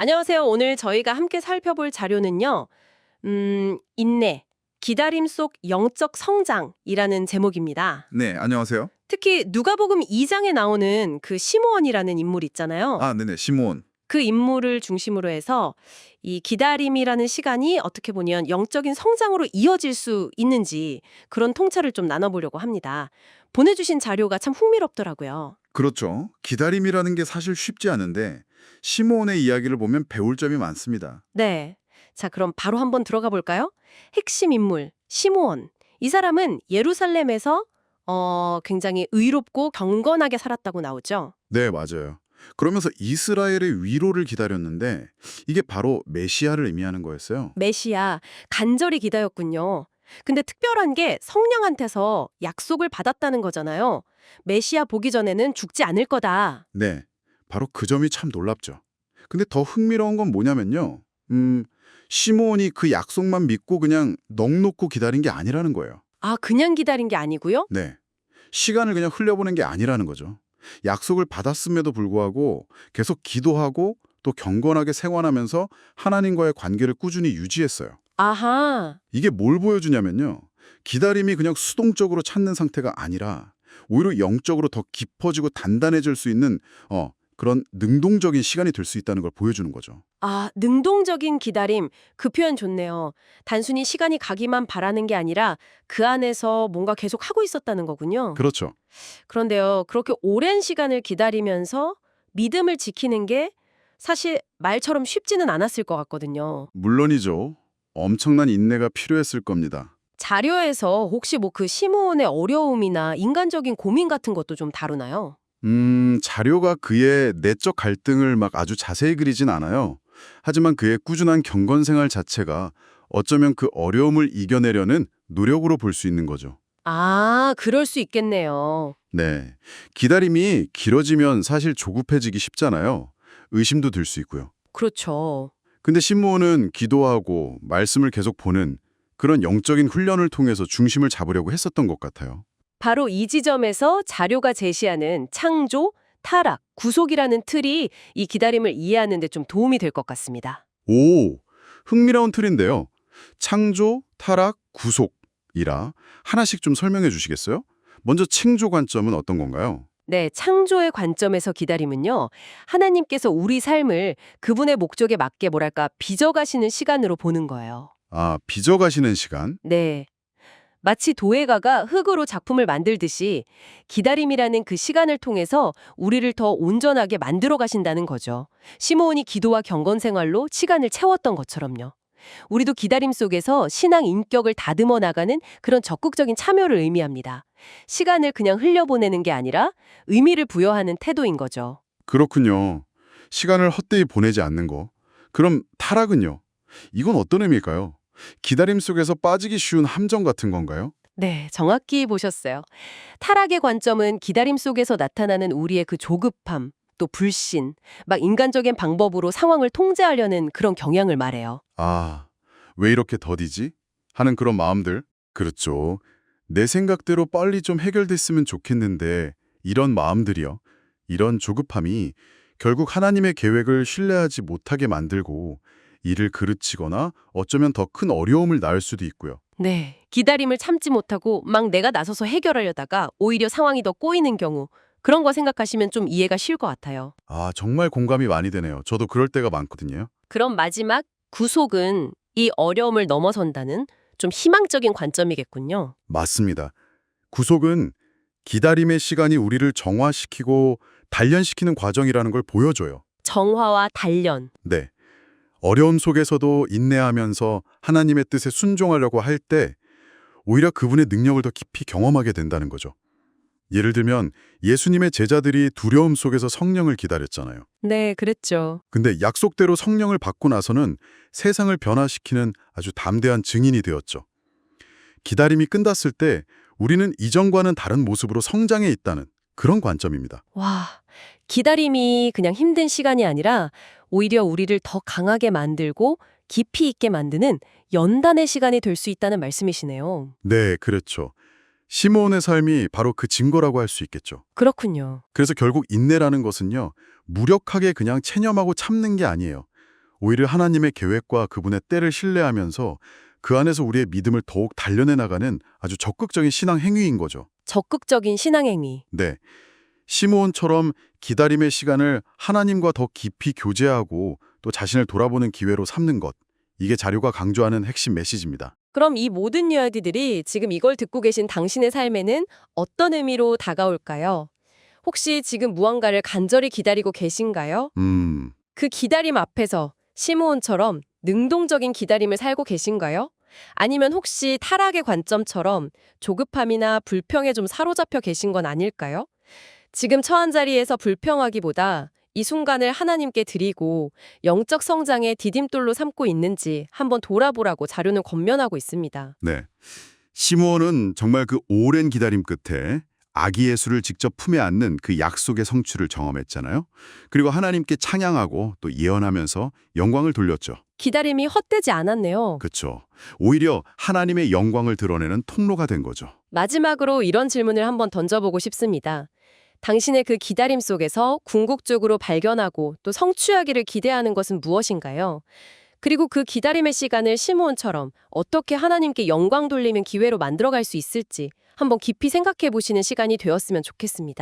안녕하세요. 오늘 저희가 함께 살펴볼 자료는요. 인내, 기다림 속 영적 성장이라는 제목입니다. 네, 안녕하세요. 특히 누가복음 2장에 나오는 그 시므온이라는 인물 있잖아요. 네네, 시므온. 그 인물을 중심으로 해서 이 기다림이라는 시간이 어떻게 보면 영적인 성장으로 이어질 수 있는지 그런 통찰을 좀 나눠보려고 합니다. 보내주신 자료가 참 흥미롭더라고요. 그렇죠. 기다림이라는 게 사실 쉽지 않은데 시므온의 이야기를 보면 배울 점이 많습니다. 네. 자, 그럼 바로 한번 들어가 볼까요? 핵심 인물, 시므온. 이 사람은 예루살렘에서 굉장히 의롭고 경건하게 살았다고 나오죠. 네, 맞아요. 그러면서 이스라엘의 위로를 기다렸는데 이게 바로 메시아를 의미하는 거였어요. 메시아, 간절히 기다렸군요. 근데 특별한 게 성령한테서 약속을 받았다는 거잖아요. 메시아 보기 전에는 죽지 않을 거다. 네, 바로 그 점이 참 놀랍죠. 근데 더 흥미로운 건 뭐냐면요. 시므온이 그 약속만 믿고 그냥 넋 놓고 기다린 게 아니라는 거예요. 아, 그냥 기다린 게 아니고요? 네. 시간을 그냥 흘려보낸 게 아니라는 거죠. 약속을 받았음에도 불구하고 계속 기도하고 또 경건하게 생활하면서 하나님과의 관계를 꾸준히 유지했어요. 아하. 이게 뭘 보여주냐면요. 기다림이 그냥 수동적으로 찾는 상태가 아니라 오히려 영적으로 더 깊어지고 단단해질 수 있는 그런 능동적인 시간이 될 수 있다는 걸 보여주는 거죠. 아, 능동적인 기다림. 그 표현 좋네요. 단순히 시간이 가기만 바라는 게 아니라 그 안에서 뭔가 계속 하고 있었다는 거군요. 그렇죠. 그런데요, 그렇게 오랜 시간을 기다리면서 믿음을 지키는 게 사실 말처럼 쉽지는 않았을 것 같거든요. 물론이죠. 엄청난 인내가 필요했을 겁니다. 자료에서 혹시 뭐 그 시므온의 어려움이나 인간적인 고민 같은 것도 좀 다루나요? 자료가 그의 내적 갈등을 막 아주 자세히 그리진 않아요. 하지만 그의 꾸준한 경건 생활 자체가 어쩌면 그 어려움을 이겨내려는 노력으로 볼 수 있는 거죠. 아, 그럴 수 있겠네요. 네. 기다림이 길어지면 사실 조급해지기 쉽잖아요. 의심도 들 수 있고요. 그렇죠. 근데 신무원은 기도하고 말씀을 계속 보는 그런 영적인 훈련을 통해서 중심을 잡으려고 했었던 것 같아요. 바로 이 지점에서 자료가 제시하는 창조, 타락, 구속이라는 틀이 이 기다림을 이해하는 데 좀 도움이 될 것 같습니다. 오, 흥미로운 틀인데요. 창조, 타락, 구속이라 하나씩 좀 설명해 주시겠어요? 먼저 창조 관점은 어떤 건가요? 네, 창조의 관점에서 기다림은요, 하나님께서 우리 삶을 그분의 목적에 맞게 뭐랄까, 빚어가시는 시간으로 보는 거예요. 빚어가시는 시간? 네. 마치 도예가가 흙으로 작품을 만들듯이 기다림이라는 그 시간을 통해서 우리를 더 온전하게 만들어 가신다는 거죠. 시므온이 기도와 경건 생활로 시간을 채웠던 것처럼요. 우리도 기다림 속에서 신앙 인격을 다듬어 나가는 그런 적극적인 참여를 의미합니다. 시간을 그냥 흘려보내는 게 아니라 의미를 부여하는 태도인 거죠. 그렇군요. 시간을 헛되이 보내지 않는 거. 그럼 타락은요? 이건 어떤 의미일까요? 기다림 속에서 빠지기 쉬운 함정 같은 건가요? 네, 정확히 보셨어요. 타락의 관점은 기다림 속에서 나타나는 우리의 그 조급함, 또 불신, 막 인간적인 방법으로 상황을 통제하려는 그런 경향을 말해요. 왜 이렇게 더디지? 하는 그런 마음들. 그렇죠. 내 생각대로 빨리 좀 해결됐으면 좋겠는데 이런 마음들이요. 이런 조급함이 결국 하나님의 계획을 신뢰하지 못하게 만들고 일을 그르치거나 어쩌면 더 큰 어려움을 낳을 수도 있고요. 네, 기다림을 참지 못하고 막 내가 나서서 해결하려다가 오히려 상황이 더 꼬이는 경우, 그런 거 생각하시면 좀 이해가 쉬울 것 같아요. 정말 공감이 많이 되네요. 저도 그럴 때가 많거든요. 그럼 마지막 구속은 이 어려움을 넘어선다는 좀 희망적인 관점이겠군요. 맞습니다. 구속은 기다림의 시간이 우리를 정화시키고 단련시키는 과정이라는 걸 보여줘요. 정화와 단련. 네. 어려움 속에서도 인내하면서 하나님의 뜻에 순종하려고 할 때 오히려 그분의 능력을 더 깊이 경험하게 된다는 거죠. 예를 들면 예수님의 제자들이 두려움 속에서 성령을 기다렸잖아요. 네, 그랬죠. 근데 약속대로 성령을 받고 나서는 세상을 변화시키는 아주 담대한 증인이 되었죠. 기다림이 끝났을 때 우리는 이전과는 다른 모습으로 성장해 있다는 그런 관점입니다. 와, 기다림이 그냥 힘든 시간이 아니라 오히려 우리를 더 강하게 만들고 깊이 있게 만드는 연단의 시간이 될 수 있다는 말씀이시네요. 네, 그렇죠. 시므온의 삶이 바로 그 증거라고 할 수 있겠죠. 그렇군요. 그래서 결국 인내라는 것은요, 무력하게 그냥 체념하고 참는 게 아니에요. 오히려 하나님의 계획과 그분의 때를 신뢰하면서 그 안에서 우리의 믿음을 더욱 단련해 나가는 아주 적극적인 신앙 행위인 거죠. 적극적인 신앙행위. 네. 시므온처럼 기다림의 시간을 하나님과 더 깊이 교제하고 또 자신을 돌아보는 기회로 삼는 것. 이게 자료가 강조하는 핵심 메시지입니다. 그럼 이 모든 이야기들이 지금 이걸 듣고 계신 당신의 삶에는 어떤 의미로 다가올까요? 혹시 지금 무언가를 간절히 기다리고 계신가요? 그 기다림 앞에서 시므온처럼 능동적인 기다림을 살고 계신가요? 아니면 혹시 타락의 관점처럼 조급함이나 불평에 좀 사로잡혀 계신 건 아닐까요? 지금 처한 자리에서 불평하기보다 이 순간을 하나님께 드리고 영적 성장의 디딤돌로 삼고 있는지 한번 돌아보라고 자료는 권면하고 있습니다. 네. 시므온은 정말 그 오랜 기다림 끝에 아기 예수를 직접 품에 안는 그 약속의 성취를 경험했잖아요. 그리고 하나님께 찬양하고 또 예언하면서 영광을 돌렸죠. 기다림이 헛되지 않았네요. 그렇죠. 오히려 하나님의 영광을 드러내는 통로가 된 거죠. 마지막으로 이런 질문을 한번 던져보고 싶습니다. 당신의 그 기다림 속에서 궁극적으로 발견하고 또 성취하기를 기대하는 것은 무엇인가요? 그리고 그 기다림의 시간을 시므온처럼 어떻게 하나님께 영광 돌리는 기회로 만들어갈 수 있을지 한번 깊이 생각해 보시는 시간이 되었으면 좋겠습니다.